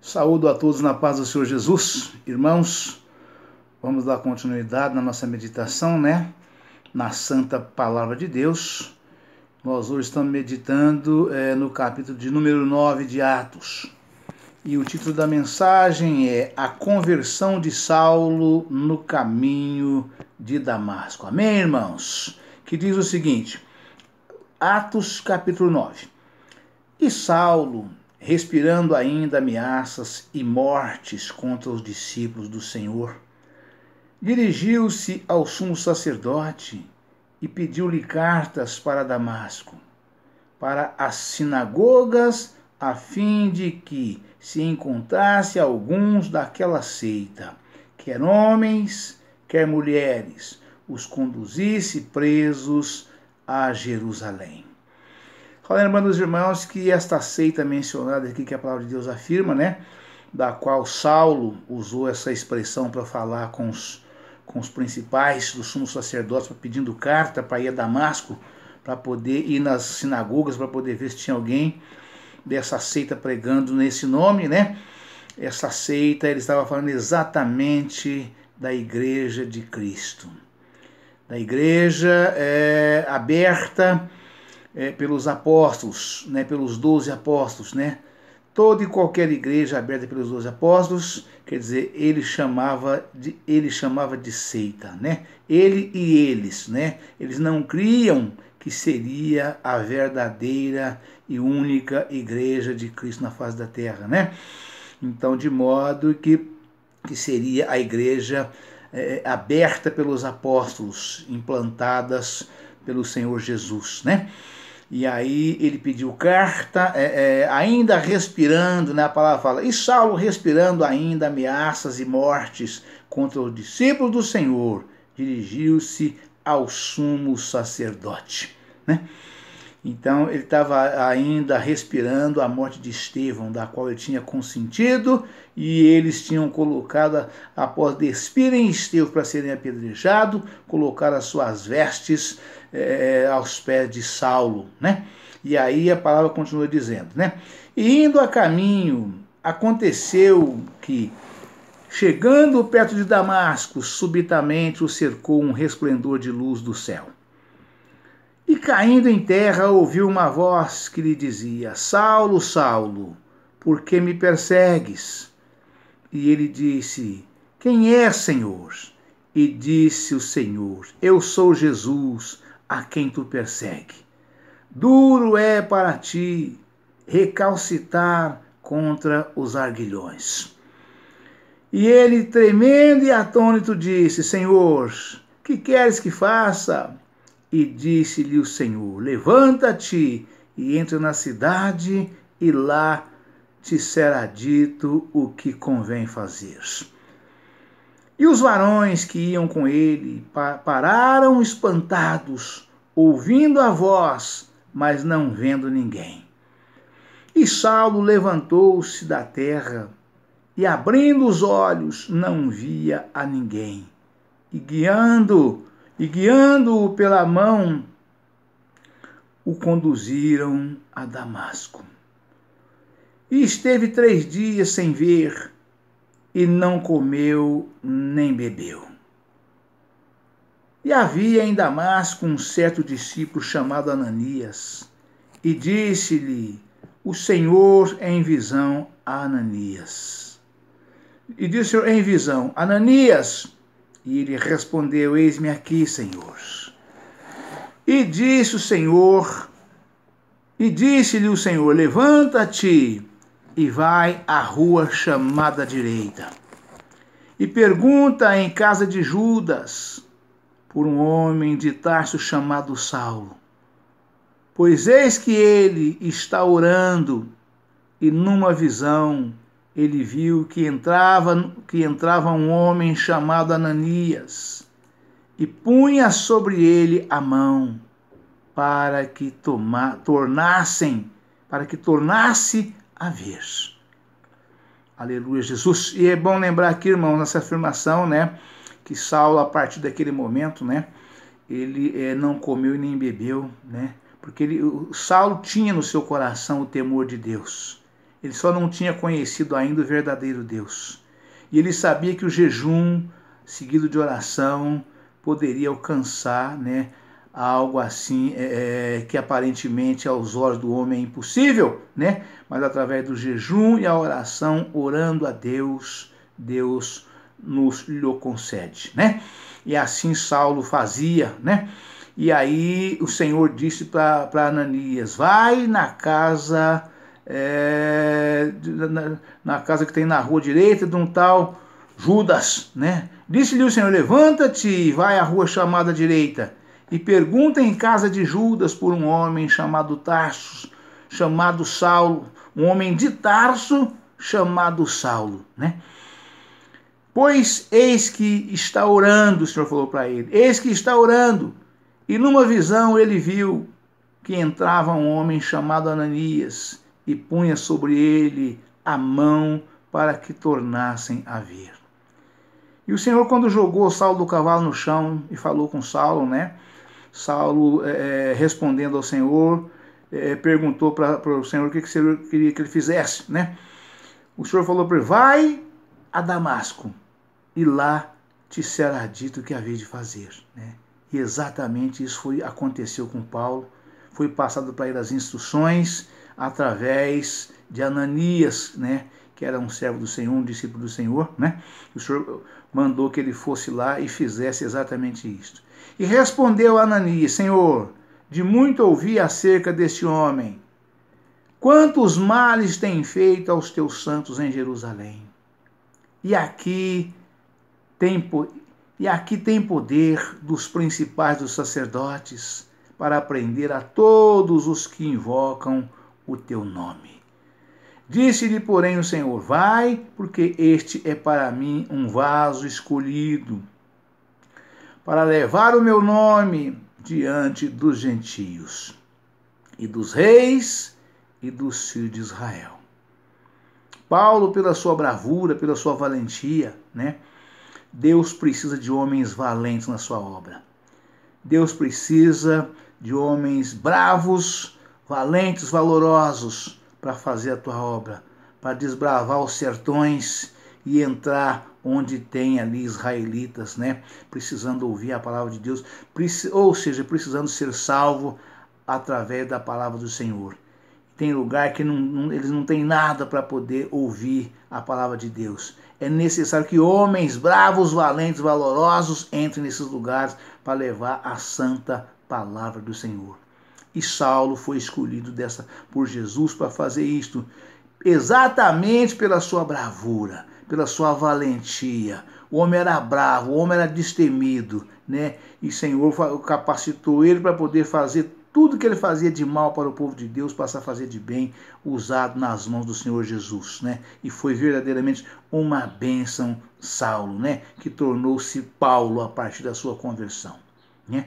Saúdo a todos na paz do Senhor Jesus. Irmãos, vamos dar continuidade na nossa meditação, na Santa Palavra de Deus. Nós hoje estamos meditando no capítulo de número 9 de Atos. E o título da mensagem é A Conversão de Saulo no Caminho de Damasco. Amém, irmãos? Que diz o seguinte, Atos capítulo 9. E Saulo, respirando ainda ameaças e mortes contra os discípulos do Senhor, dirigiu-se ao sumo sacerdote e pediu-lhe cartas para Damasco, para as sinagogas, a fim de que se encontrasse alguns daquela seita, quer homens, quer mulheres, os conduzisse presos a Jerusalém. Lembrando os irmãos que esta seita mencionada aqui, que a palavra de Deus afirma, da qual Saulo usou essa expressão para falar com os principais do sumo sacerdote, pedindo carta para ir a Damasco, para poder ir nas sinagogas, para poder ver se tinha alguém dessa seita pregando nesse nome, Essa seita, ele estava falando exatamente da Igreja de Cristo. Da igreja aberta pelos apóstolos, pelos 12 apóstolos, Toda e qualquer igreja aberta pelos 12 apóstolos, quer dizer, ele chamava de seita, Ele e eles, Eles não criam que seria a verdadeira e única igreja de Cristo na face da terra, Então, de modo que seria a igreja aberta pelos apóstolos, implantadas pelo Senhor Jesus, E aí ele pediu carta, ainda respirando, a palavra fala, e Saulo respirando ainda ameaças e mortes contra os discípulos do Senhor, dirigiu-se ao sumo sacerdote, Então ele estava ainda respirando a morte de Estevão, da qual ele tinha consentido, e eles tinham colocado, após despirem Estevão para serem apedrejados, colocaram as suas vestes aos pés de Saulo, E aí a palavra continua dizendo, E indo a caminho, aconteceu que, chegando perto de Damasco, subitamente o cercou um resplendor de luz do céu. E caindo em terra, ouviu uma voz que lhe dizia, Saulo, Saulo, por que me persegues? E ele disse, quem é, Senhor? E disse o Senhor, eu sou Jesus, a quem tu persegue. Duro é para ti recalcitar contra os arguilhões. E ele, tremendo e atônito, disse, Senhor, que queres que faça? E disse-lhe o Senhor, levanta-te e entra na cidade, e lá te será dito o que convém fazer. E os varões que iam com ele pararam espantados, ouvindo a voz, mas não vendo ninguém. E Saulo levantou-se da terra, e abrindo os olhos, não via a ninguém. E guiando-o pela mão, o conduziram a Damasco. E esteve 3 dias sem ver, e não comeu nem bebeu. E havia em Damasco um certo discípulo chamado Ananias, e disse-lhe o Senhor em visão a Ananias. E disse em visão, Ananias, e ele respondeu, eis-me aqui, Senhor. E disse-lhe o Senhor, levanta-te e vai à rua chamada direita. E pergunta em casa de Judas por um homem de Tarso chamado Saulo. Pois eis que ele está orando, e numa visão ele viu que entrava um homem chamado Ananias, e punha sobre ele a mão, para que tornasse a ver. Aleluia, Jesus. E é bom lembrar aqui, irmão, nessa afirmação, que Saulo, a partir daquele momento, ele não comeu e nem bebeu, porque Saulo tinha no seu coração o temor de Deus. Ele só não tinha conhecido ainda o verdadeiro Deus. E ele sabia que o jejum, seguido de oração, poderia alcançar, né, algo assim que aparentemente aos olhos do homem é impossível, né? Mas através do jejum e a oração, orando a Deus, Deus lhe concede, né? E assim Saulo fazia, né? E aí o Senhor disse para Ananias: vai na casa, na casa que tem na rua direita de um tal Judas, né? Disse-lhe o Senhor: levanta-te e vai à rua chamada direita, e pergunta em casa de Judas por um homem chamado Tarso, chamado Saulo, um homem de Tarso chamado Saulo, né? Pois eis que está orando, o Senhor falou para ele, eis que está orando. E numa visão ele viu que entrava um homem chamado Ananias e punha sobre ele a mão para que tornassem a ver. E o Senhor, quando jogou Saulo do cavalo no chão e falou com Saulo, né? Saulo, respondendo ao Senhor, perguntou para o Senhor o que o Senhor queria que ele fizesse, né? O Senhor falou para ele: vai a Damasco e lá te será dito o que havia de fazer, né? E exatamente isso aconteceu com Paulo. Foi passado para ele as instruções através de Ananias, né? Que era um servo do Senhor, um discípulo do Senhor, né? O Senhor mandou que ele fosse lá e fizesse exatamente isto. E respondeu Ananias: Senhor, de muito ouvi acerca deste homem. Quantos males tem feito aos teus santos em Jerusalém? E aqui tem poder dos principais dos sacerdotes para prender a todos os que invocam o teu nome. Disse-lhe, porém, o Senhor: vai, porque este é para mim um vaso escolhido, para levar o meu nome diante dos gentios, e dos reis, e dos filhos de Israel. Paulo, pela sua bravura, pela sua valentia, né? Deus precisa de homens valentes na sua obra. Deus precisa de homens bravos, valentes, valorosos para fazer a tua obra, para desbravar os sertões e entrar onde tem ali israelitas, né? Precisando ouvir a palavra de Deus, ou seja, precisando ser salvo através da palavra do Senhor. Tem lugar que eles não têm nada para poder ouvir a palavra de Deus. É necessário que homens bravos, valentes, valorosos entrem nesses lugares para levar a santa palavra do Senhor. E Saulo foi escolhido por Jesus para fazer isto, exatamente pela sua bravura, pela sua valentia. O homem era bravo, o homem era destemido, né? E o Senhor capacitou ele para poder fazer tudo que ele fazia de mal para o povo de Deus, passar a fazer de bem, usado nas mãos do Senhor Jesus, né? E foi verdadeiramente uma bênção Saulo, né? Que tornou-se Paulo a partir da sua conversão, né?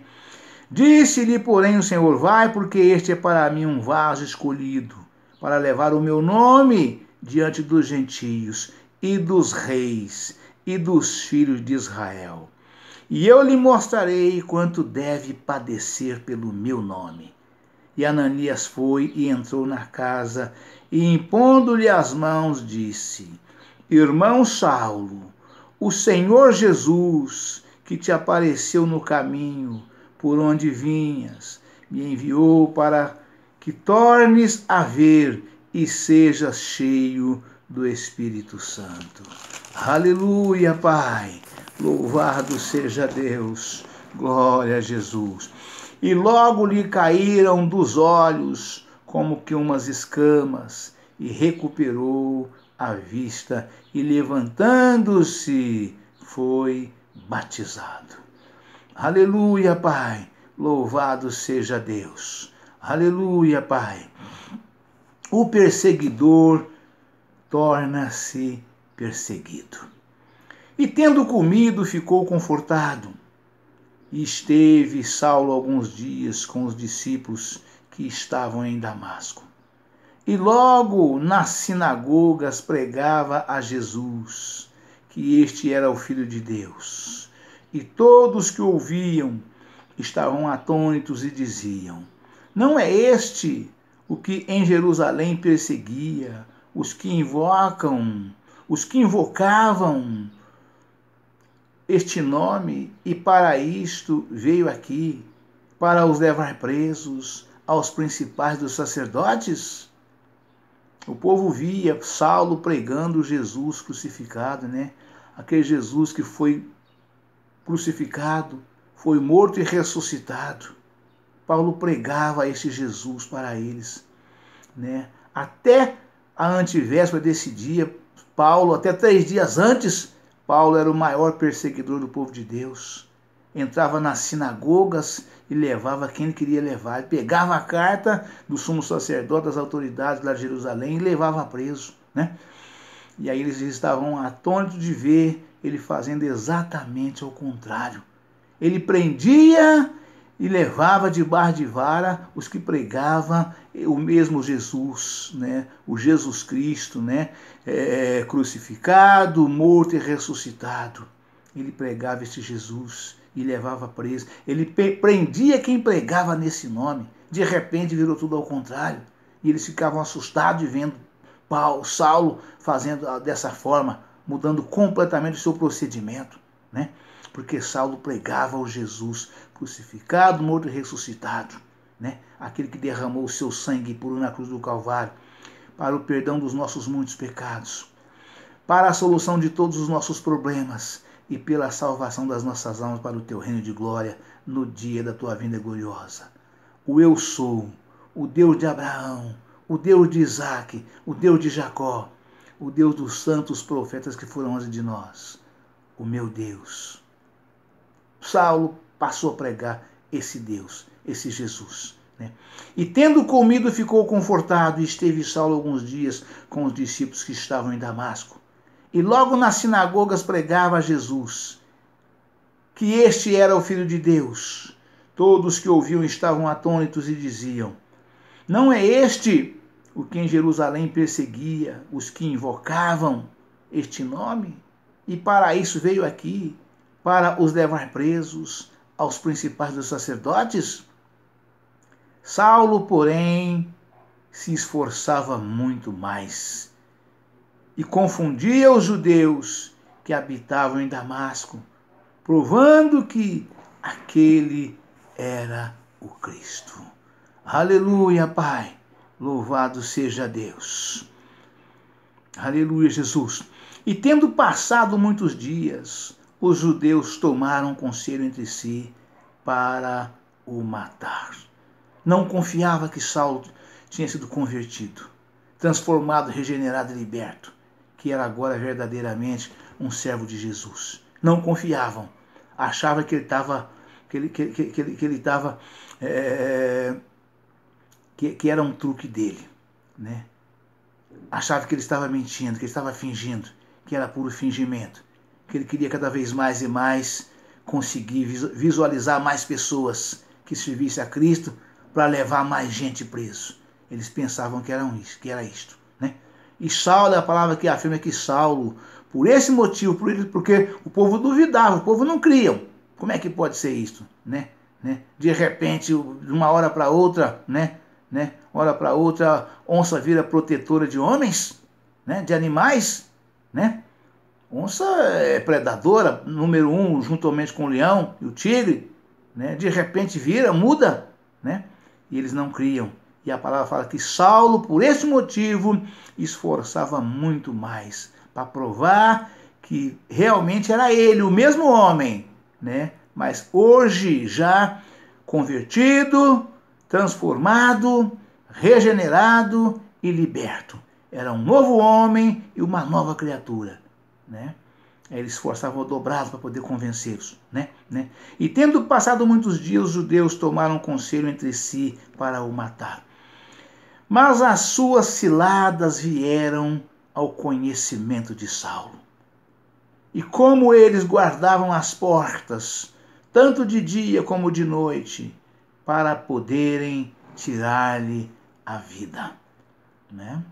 Disse-lhe, porém, o Senhor: vai, porque este é para mim um vaso escolhido, para levar o meu nome diante dos gentios, e dos reis, e dos filhos de Israel. E eu lhe mostrarei quanto deve padecer pelo meu nome. E Ananias foi e entrou na casa, e impondo-lhe as mãos, disse: irmão Saulo, o Senhor Jesus, que te apareceu no caminho por onde vinhas, me enviou para que tornes a ver e sejas cheio do Espírito Santo. Aleluia, Pai! Louvado seja Deus, glória a Jesus. E logo lhe caíram dos olhos como que umas escamas, e recuperou a vista, e levantando-se, foi batizado. Aleluia, Pai, louvado seja Deus. Aleluia, Pai. O perseguidor torna-se perseguido. E tendo comido, ficou confortado. E esteve Saulo alguns dias com os discípulos que estavam em Damasco. E logo nas sinagogas pregava a Jesus, que este era o Filho de Deus. E todos que ouviam estavam atônitos e diziam: não é este o que em Jerusalém perseguia os que invocavam este nome, e para isto veio aqui, para os levar presos aos principais dos sacerdotes? O povo via Saulo pregando Jesus crucificado, né? Aquele Jesus que foi crucificado, foi morto e ressuscitado. Paulo pregava esse Jesus para eles, né? Até a antivéspera desse dia, Paulo, até 3 dias antes, Paulo era o maior perseguidor do povo de Deus. Entrava nas sinagogas e levava quem ele queria levar. Ele pegava a carta do sumo sacerdote, das autoridades lá de Jerusalém, e levava preso, né? E aí eles estavam atônitos de ver ele fazendo exatamente ao contrário. Ele prendia e levava debaixo de vara os que pregavam o mesmo Jesus, né? O Jesus Cristo, né? Crucificado, morto e ressuscitado. Ele pregava esse Jesus e levava preso. Ele prendia quem pregava nesse nome. De repente virou tudo ao contrário. E eles ficavam assustados vendo Saulo fazendo dessa forma, mudando completamente o seu procedimento, né? Porque Saulo pregava o Jesus crucificado, morto e ressuscitado, né? Aquele que derramou o seu sangue puro na cruz do Calvário para o perdão dos nossos muitos pecados, para a solução de todos os nossos problemas e pela salvação das nossas almas para o teu reino de glória no dia da tua vinda gloriosa. O eu sou, o Deus de Abraão, o Deus de Isaac, o Deus de Jacó, o Deus dos santos profetas que foram antes de nós, o meu Deus. Saulo passou a pregar esse Deus, esse Jesus, né? E tendo comido, ficou confortado, e esteve Saulo alguns dias com os discípulos que estavam em Damasco. E logo nas sinagogas pregava a Jesus, que este era o Filho de Deus. Todos que ouviam estavam atônitos e diziam: não é este o que em Jerusalém perseguia os que invocavam este nome? E para isso veio aqui, para os levar presos aos principais dos sacerdotes? Saulo, porém, se esforçava muito mais e confundia os judeus que habitavam em Damasco, provando que aquele era o Cristo. Aleluia, Pai. Louvado seja Deus. Aleluia, Jesus. E tendo passado muitos dias, os judeus tomaram conselho entre si para o matar. Não confiava que Saulo tinha sido convertido, transformado, regenerado e liberto, que era agora verdadeiramente um servo de Jesus. Não confiavam. Achavam que ele estava que era um truque dele, né? Achava que ele estava mentindo, que ele estava fingindo, que era puro fingimento, que ele queria cada vez mais e mais conseguir visualizar mais pessoas que servissem a Cristo para levar mais gente preso. Eles pensavam que era isto, né? E Saulo, a palavra que afirma que Saulo, por esse motivo, porque o povo duvidava, o povo não cria. Como é que pode ser isto, né? De repente, de uma hora para outra, né? Hora para outra, onça vira protetora de homens, né? De animais, né? Onça é predadora, número 1, juntamente com o leão e o tigre, né? De repente muda, né? E eles não criam. E a palavra fala que Saulo, por esse motivo, esforçava muito mais para provar que realmente era ele, o mesmo homem, né? Mas hoje já convertido, transformado, regenerado e liberto. Era um novo homem e uma nova criatura, né? Eles esforçavam dobrado para poder convencê-los, né? E tendo passado muitos dias, os judeus tomaram conselho entre si para o matar. Mas as suas ciladas vieram ao conhecimento de Saulo. E como eles guardavam as portas, tanto de dia como de noite, para poderem tirar-lhe a vida, né?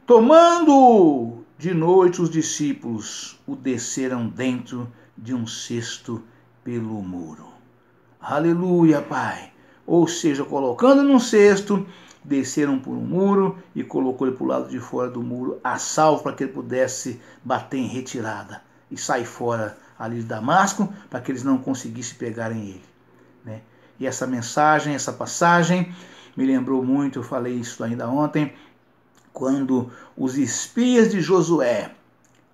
Tomando de noite, os discípulos o desceram dentro de um cesto pelo muro. Aleluia, Pai. Ou seja, colocando num cesto, desceram por um muro e colocou ele para o lado de fora do muro, a salvo, para que ele pudesse bater em retirada e sair fora ali de Damasco, para que eles não conseguissem pegarem ele, né? E essa mensagem, essa passagem, me lembrou muito, eu falei isso ainda ontem, quando os espias de Josué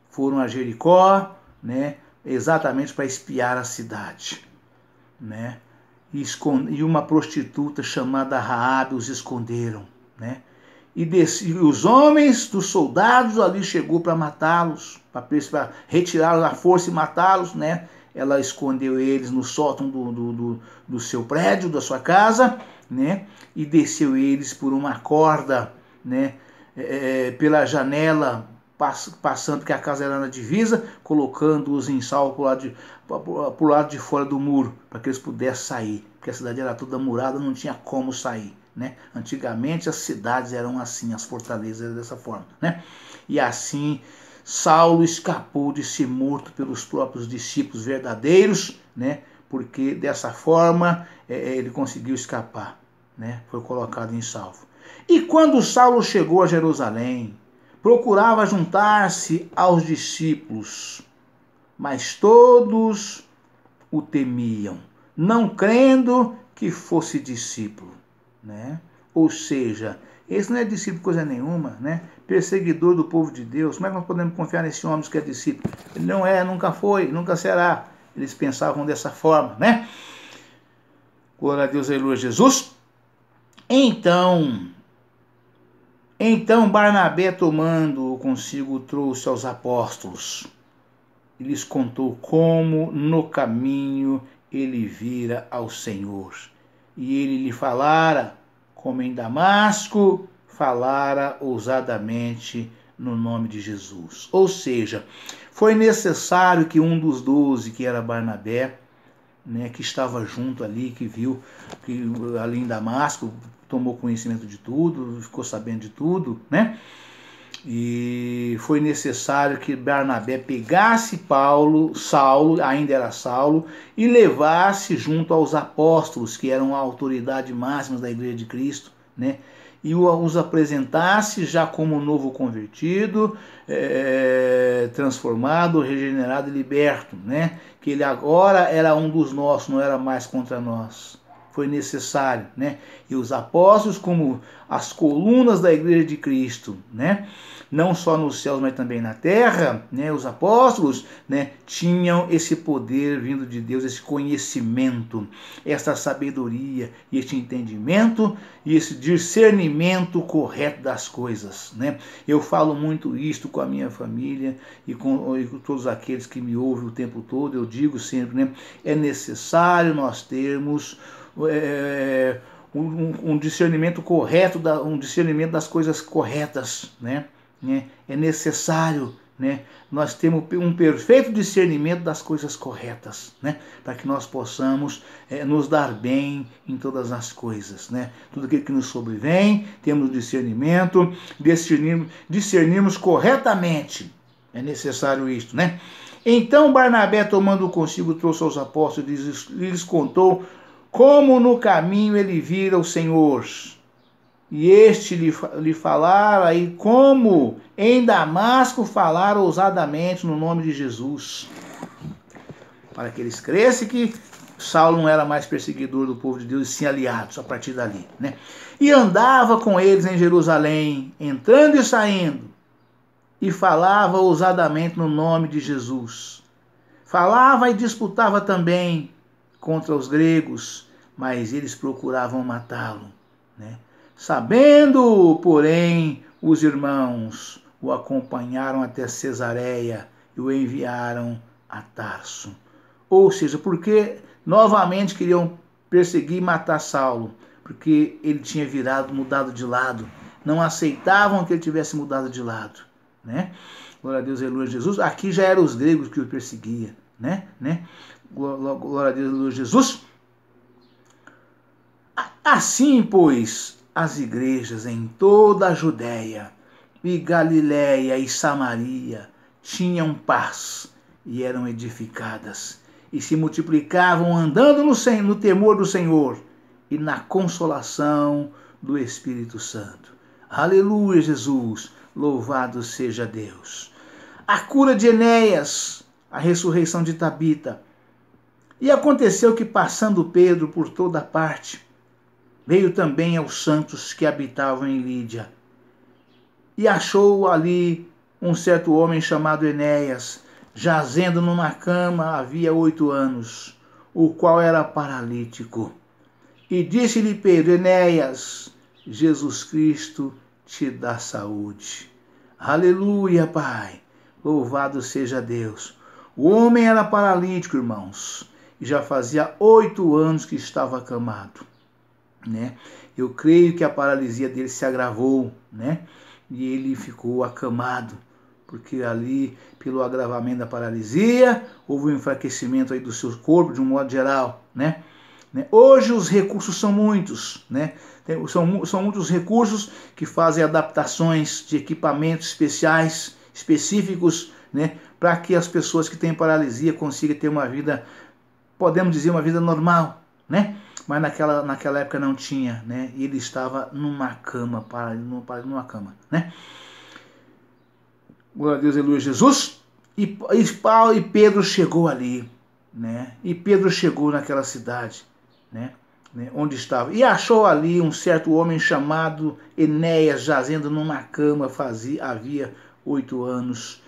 foram a Jericó, né, exatamente para espiar a cidade, né? E uma prostituta chamada Raabe os esconderam, né? E os homens dos soldados ali chegou para matá-los, para retirá-los à força e matá-los, né? Ela escondeu eles no sótão do seu prédio, da sua casa, né? E desceu eles por uma corda, né? Pela janela, passando, porque a casa era na divisa, colocando-os em salvo pro lado de fora do muro, para que eles pudessem sair, porque a cidade era toda murada, não tinha como sair, né? Antigamente as cidades eram assim, as fortalezas eram dessa forma, né? E assim Saulo escapou de ser morto pelos próprios discípulos verdadeiros, né? Porque dessa forma ele conseguiu escapar, né? Foi colocado em salvo. E quando Saulo chegou a Jerusalém, procurava juntar-se aos discípulos, mas todos o temiam, não crendo que fosse discípulo, né? Ou seja, esse não é discípulo coisa nenhuma, né? Perseguidor do povo de Deus. Como é que nós podemos confiar nesse homem que é discípulo? Ele não é, nunca foi, nunca será. Eles pensavam dessa forma, né? Glória a Deus, aleluia, Jesus. Então Barnabé, tomando-o consigo, trouxe aos apóstolos e lhes contou como no caminho ele vira ao Senhor. E ele lhe falara, como em Damasco, falara ousadamente no nome de Jesus. Ou seja, foi necessário que um dos 12, que era Barnabé, né, que estava junto ali, que viu que ali em Damasco, tomou conhecimento de tudo, ficou sabendo de tudo, né? E foi necessário que Barnabé pegasse Saulo, ainda era Saulo, e levasse junto aos apóstolos, que eram a autoridade máxima da Igreja de Cristo, né? E os apresentasse já como novo convertido, transformado, regenerado e liberto, né? Que ele agora era um dos nossos, não era mais contra nós. Foi necessário, né? E os apóstolos, como as colunas da Igreja de Cristo, né? Não só nos céus, mas também na terra, né? Os apóstolos, né, tinham esse poder vindo de Deus, esse conhecimento, essa sabedoria, esse entendimento e esse discernimento correto das coisas, né? Eu falo muito isto com a minha família e com todos aqueles que me ouvem o tempo todo. Eu digo sempre, né? É necessário nós termos um discernimento correto, um discernimento das coisas corretas, né? É necessário, né, nós temos um perfeito discernimento das coisas corretas, né, para que nós possamos nos dar bem em todas as coisas, né? Tudo aquilo que nos sobrevém, temos discernimento, discernimos corretamente. É necessário isto, né? Então Barnabé, tomando consigo, trouxe aos apóstolos e lhes contou como no caminho ele vira o Senhor. E este lhe falara, e como em Damasco falara ousadamente no nome de Jesus, para que eles crescem que Saulo não era mais perseguidor do povo de Deus, e sim aliados a partir dali, né? E andava com eles em Jerusalém, entrando e saindo, e falava ousadamente no nome de Jesus. Falava e disputava também contra os gregos, mas eles procuravam matá-lo, né? Sabendo, porém, os irmãos o acompanharam até Cesareia e o enviaram a Tarso. Ou seja, porque novamente queriam perseguir e matar Saulo, porque ele tinha mudado de lado. Não aceitavam que ele tivesse mudado de lado, né? Glória a Deus, aleluia, Jesus. Aqui já eram os gregos que o perseguiam, né? Glória a Deus, aleluia, Jesus. Assim, pois, as igrejas em toda a Judéia e Galiléia e Samaria tinham paz e eram edificadas e se multiplicavam andando no temor do Senhor e na consolação do Espírito Santo. Aleluia, Jesus, louvado seja Deus. A cura de Enéas, a ressurreição de Tabita. E aconteceu que, passando Pedro por toda parte, veio também aos santos que habitavam em Lídia. E achou ali um certo homem chamado Enéas, jazendo numa cama havia 8 anos, o qual era paralítico. E disse-lhe Pedro: Enéas, Jesus Cristo te dá saúde. Aleluia, Pai. Louvado seja Deus. O homem era paralítico, irmãos, e já fazia 8 anos que estava acamado, né? Eu creio que a paralisia dele se agravou, né? E ele ficou acamado, porque ali, pelo agravamento da paralisia, houve um enfraquecimento aí do seu corpo, de um modo geral, né? Hoje os recursos são muitos, né? São muitos recursos que fazem adaptações de equipamentos especiais, específicos, né? Para que as pessoas que têm paralisia consigam ter uma vida, podemos dizer, uma vida normal, né? Mas naquela época não tinha, né? E ele estava numa cama, numa cama, né? Glória a Deus, aleluia, Jesus. E Pedro chegou ali, né? E Pedro chegou naquela cidade, né? Onde estava. E achou ali um certo homem chamado Enéas, jazendo numa cama, havia 8 anos,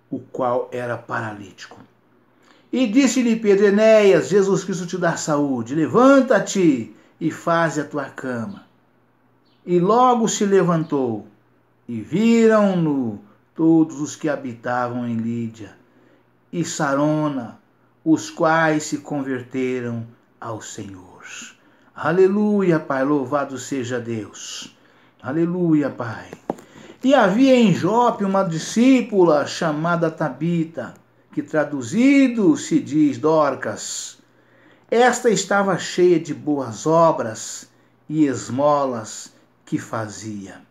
o qual era paralítico. E disse-lhe Pedro: Enéas, Jesus Cristo te dá saúde, levanta-te e faze a tua cama. E logo se levantou, e viram-no todos os que habitavam em Lídia e Sarona, os quais se converteram ao Senhor. Aleluia, Pai, louvado seja Deus. Aleluia, Pai. E havia em Jope uma discípula chamada Tabita, que traduzido se diz Dorcas. Esta estava cheia de boas obras e esmolas que fazia.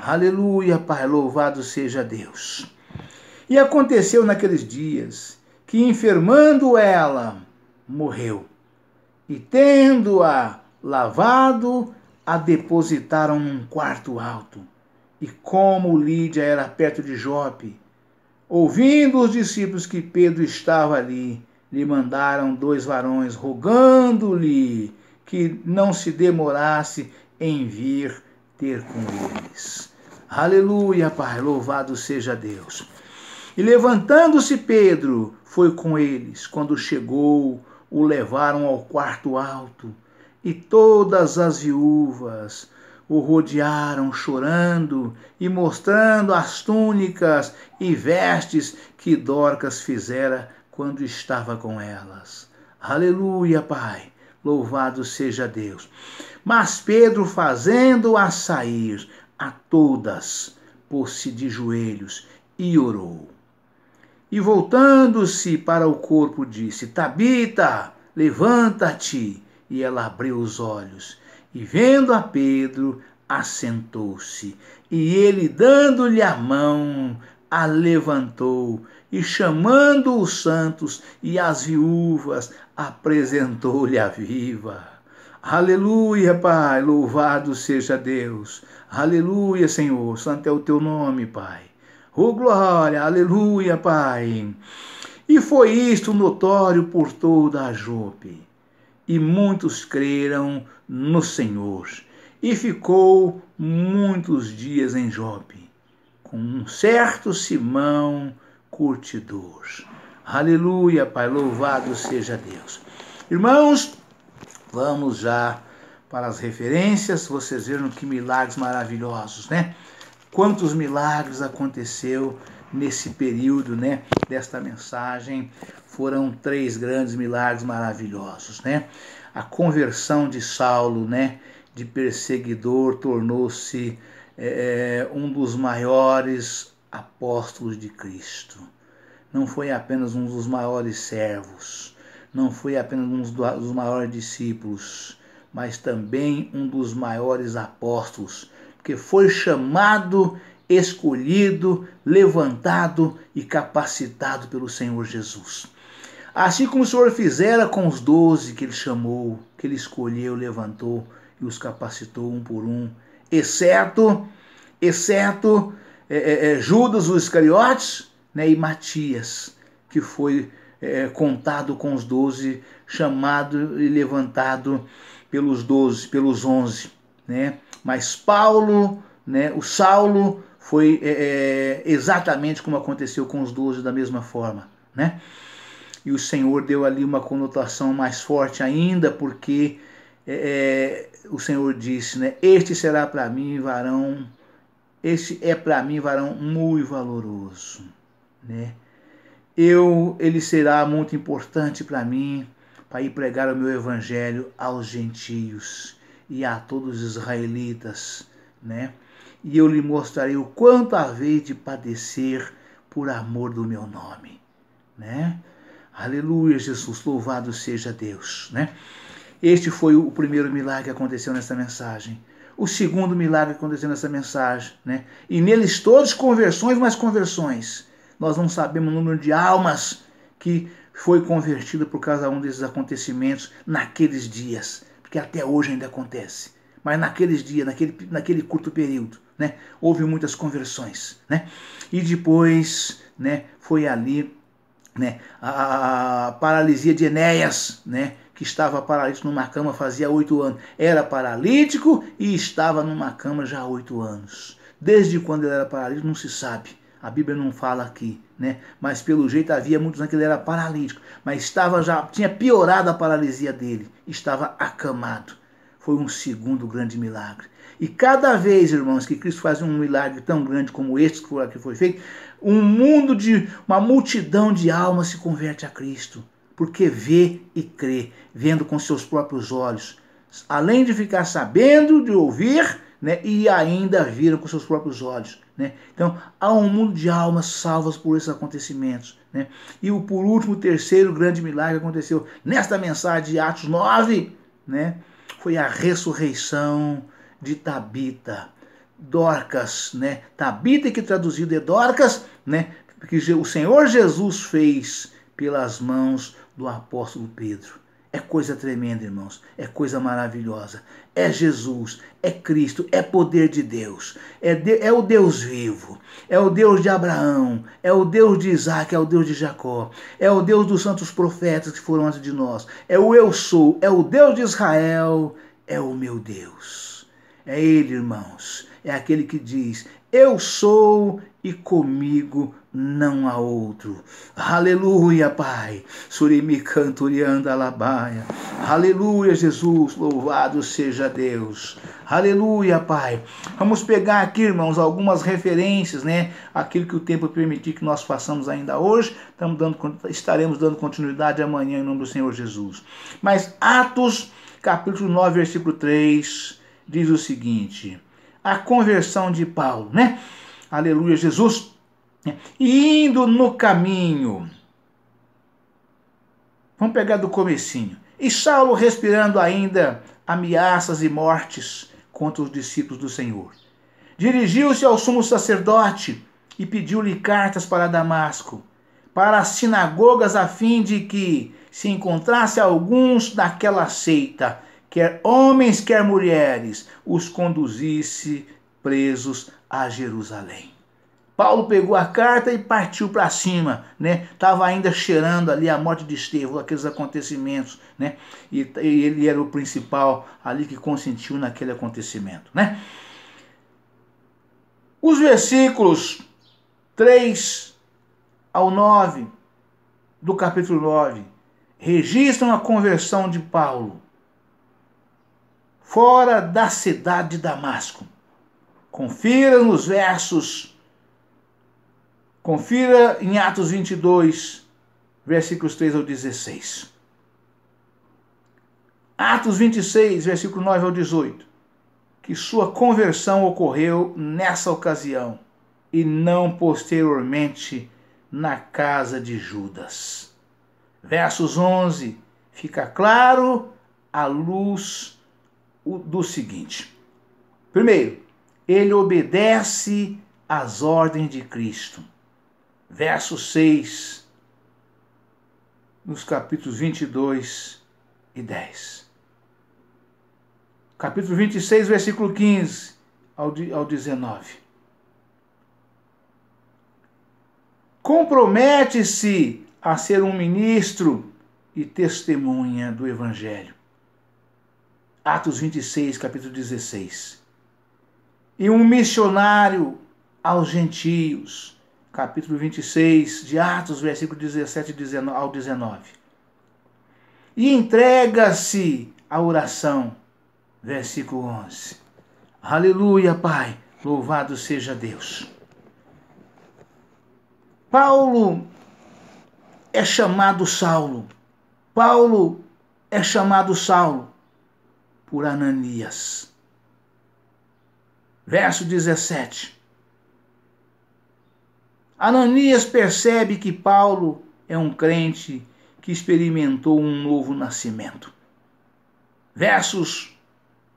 Aleluia, Pai, louvado seja Deus. E aconteceu naqueles dias que, enfermando ela, morreu. E tendo-a lavado, a depositaram num quarto alto. E como Lídia era perto de Jope, ouvindo os discípulos que Pedro estava ali, lhe mandaram 2 varões, rogando-lhe que não se demorasse em vir ter com eles. Aleluia, Pai, louvado seja Deus. E levantando-se Pedro, foi com eles. Quando chegou, o levaram ao quarto alto, e todas as viúvas o rodearam chorando e mostrando as túnicas e vestes que Dorcas fizera quando estava com elas. Aleluia, Pai, louvado seja Deus. Mas Pedro, fazendo-a sair a todas, pôs-se de joelhos e orou. E voltando-se para o corpo, disse: Tabita, levanta-te. E ela abriu os olhos, e vendo a Pedro, assentou-se. E ele, dando-lhe a mão, a levantou, e chamando os santos e as viúvas, apresentou-lhe a viva. Aleluia, Pai, louvado seja Deus. Aleluia, Senhor, santo é o teu nome, Pai. Oh, glória, aleluia, Pai. E foi isto notório por toda a Jope. E muitos creram no Senhor. E ficou muitos dias em Jope, com um certo Simão curtidor. Aleluia, Pai, louvado seja Deus. Irmãos, vamos já para as referências. Vocês viram que milagres maravilhosos, né? Quantos milagres aconteceu nesse período, né, desta mensagem. Foram 3 grandes milagres maravilhosos, né? A conversão de Saulo, né, de perseguidor, tornou-se um dos maiores apóstolos de Cristo. Não foi apenas um dos maiores servos, não foi apenas um dos maiores discípulos, mas também um dos maiores apóstolos, que foi chamado, escolhido, levantado e capacitado pelo Senhor Jesus. Assim como o Senhor fizera com os 12 que ele chamou, que ele escolheu, levantou, e os capacitou um por um, exceto Judas, os Iscariotes, né, e Matias, que foi contado com os 12, chamado e levantado pelos 12, pelos 11, né? Mas Paulo, né, o Saulo, foi exatamente como aconteceu com os 12, da mesma forma, né? E o Senhor deu ali uma conotação mais forte ainda, porque o Senhor disse, né, este será para mim varão, este é para mim varão muito valoroso, né? Ele será muito importante para mim, para ir pregar o meu evangelho aos gentios e a todos os israelitas, né? E eu lhe mostrarei o quanto havei de padecer por amor do meu nome, né? Aleluia, Jesus, louvado seja Deus, né? Este foi o primeiro milagre que aconteceu nessa mensagem. O segundo milagre que aconteceu nessa mensagem, né? E neles todos conversões, mas conversões. Nós não sabemos o número de almas que foi convertida por cada um desses acontecimentos naqueles dias, porque até hoje ainda acontece. Mas naqueles dias, naquele curto período, né, houve muitas conversões, né? E depois, né, foi ali, né, a paralisia de Enéas, né, que estava paralítico numa cama fazia 8 anos. Era paralítico e estava numa cama já há 8 anos. Desde quando ele era paralítico não se sabe. A Bíblia não fala aqui, né? Mas pelo jeito havia muitos anos que ele era paralítico, mas tinha piorado a paralisia dele, estava acamado. Foi um segundo grande milagre. E cada vez, irmãos, que Cristo faz um milagre tão grande como este que foi feito, uma multidão de almas se converte a Cristo, porque vê e crê, vendo com seus próprios olhos, além de ficar sabendo, de ouvir, né, e ainda viram com seus próprios olhos, né? Então há um mundo de almas salvas por esses acontecimentos, né? E por último, o terceiro grande milagre aconteceu nesta mensagem de Atos 9, né? Foi a ressurreição de Tabita, Dorcas, né? Tabita, que traduzido é Dorcas, né? Que o Senhor Jesus fez pelas mãos do apóstolo Pedro. É coisa tremenda, irmãos. É coisa maravilhosa. É Jesus, é Cristo, é poder de Deus. É o Deus vivo. É o Deus de Abraão. É o Deus de Isaac, é o Deus de Jacó. É o Deus dos santos profetas que foram antes de nós. É o eu sou. É o Deus de Israel. É o meu Deus. É Ele, irmãos. É aquele que diz, eu sou e comigo não há outro. Aleluia, Pai. Surimi canturianda alabaia. Aleluia, Jesus. Louvado seja Deus. Aleluia, Pai. Vamos pegar aqui, irmãos, algumas referências, né? Aquilo que o tempo permitir que nós façamos ainda hoje. Estaremos dando continuidade amanhã em nome do Senhor Jesus. Mas Atos, capítulo 9, versículo 3, diz o seguinte. A conversão de Paulo, né? Aleluia, Jesus. E indo no caminho, vamos pegar do comecinho, e Saulo respirando ainda ameaças e mortes contra os discípulos do Senhor, dirigiu-se ao sumo sacerdote e pediu-lhe cartas para Damasco, para as sinagogas, a fim de que se encontrasse alguns daquela seita, quer homens, quer mulheres, os conduzisse presos a Jerusalém. Paulo pegou a carta e partiu para cima, né? Estava ainda cheirando ali a morte de Estevão, aqueles acontecimentos, né? E ele era o principal ali que consentiu naquele acontecimento, né? Os versículos 3 ao 9 do capítulo 9 registram a conversão de Paulo fora da cidade de Damasco. Confira em Atos 22, versículos 3 ao 16. Atos 26, versículo 9 ao 18. Que sua conversão ocorreu nessa ocasião e não posteriormente na casa de Judas. Versos 11. Fica claro à luz do seguinte. Primeiro, ele obedece às ordens de Cristo. Verso 6, nos capítulos 22 e 10. capítulo 26, versículo 15 ao 19. Compromete-se a ser um ministro e testemunha do Evangelho. Atos 26, capítulo 16. E um missionário aos gentios. Capítulo 26 de Atos, versículo 17 ao 19. E entrega-se à oração. Versículo 11. Aleluia, Pai. Louvado seja Deus. Paulo é chamado Saulo. Paulo é chamado Saulo por Ananias. Verso 17. Ananias percebe que Paulo é um crente que experimentou um novo nascimento.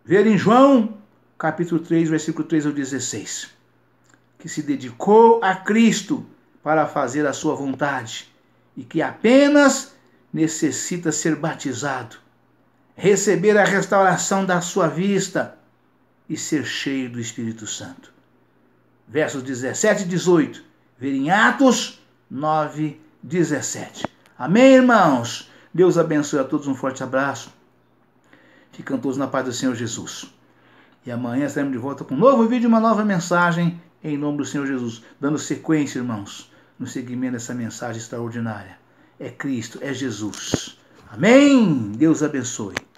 Ver em João, capítulo 3, versículo 3 ao 16. Que se dedicou a Cristo para fazer a sua vontade e que apenas necessita ser batizado, receber a restauração da sua vista e ser cheio do Espírito Santo. Versos 17 e 18. Ver em Atos 9, 17. Amém, irmãos? Deus abençoe a todos, um forte abraço. Ficam todos na paz do Senhor Jesus. E amanhã estaremos de volta com um novo vídeo, uma nova mensagem, em nome do Senhor Jesus. Dando sequência, irmãos, no seguimento dessa mensagem extraordinária. É Cristo, é Jesus. Amém? Deus abençoe.